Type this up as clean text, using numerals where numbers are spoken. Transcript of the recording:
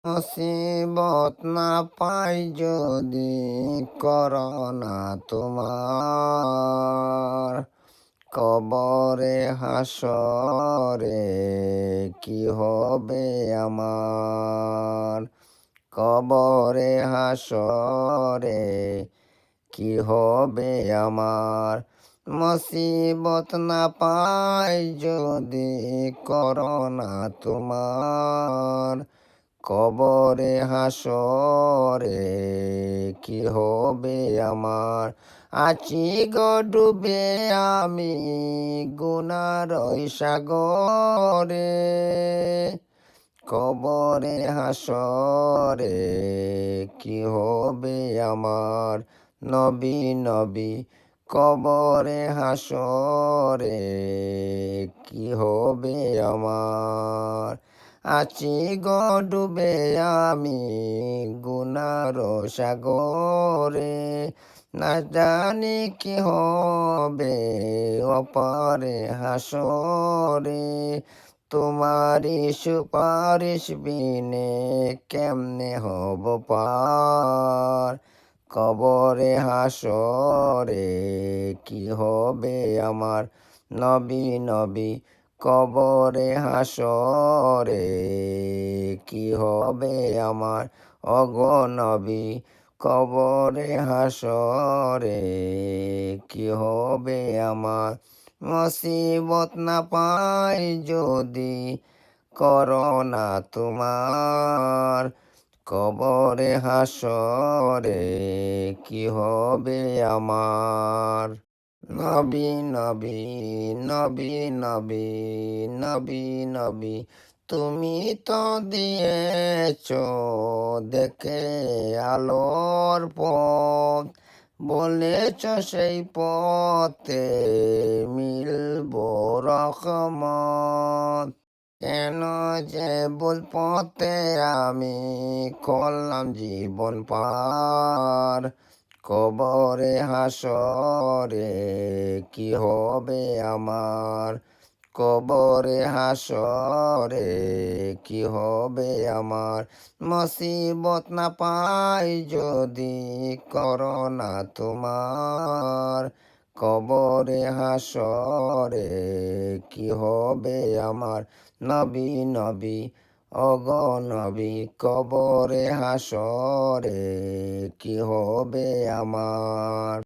মুসিবত না পাই যদি করোনা তোমার, কবরে হাসরে কি হবে আমার, কবরে হাসরে কি হবে আমার। মুসিবত না পাই যদি করোনা তোমার, কবরে হাসরে কি হবে আমার। আছি গো ডুবে আমি গুনার সাগরে, কবরে হাসরে কি হবে আমার। নবী নবী কবরে হাসরে কি হবে আমার। আছি গো ডুবে আমি গুনার সাগরে, না জানি কি হবে অপারে হাসরে। তোমারি সুপারিশ বিনে কেমনে হব পার, কবরে হাসরে কি হবে আমার। নবী নবী কবরে হাসরে কি হবে আমার। অগো নবী কবরে হাসরে কি হবে আমার। মুসিবত না পাই যদি করোনা তোমার, কবরে হাসরে কি হবে আমার। নবী নবী নবী নবী নবী নবী তুমি তো দিয়েছ দেখে আলোর পথ, বলেছ সেই পথে মিলব রহমত। কেন যে ভুল পথে আমি করলাম জীবন পার, কবরে হাসরে কি হবে আমার। কবরে হাসরে কি হবে আমার। মুসিবত না পাই যদি করোনা তোমার, কবরে হাসরে কি হবে আমার। নবী নবী অগো নবী কবরে হাসরে কি হবে আমার।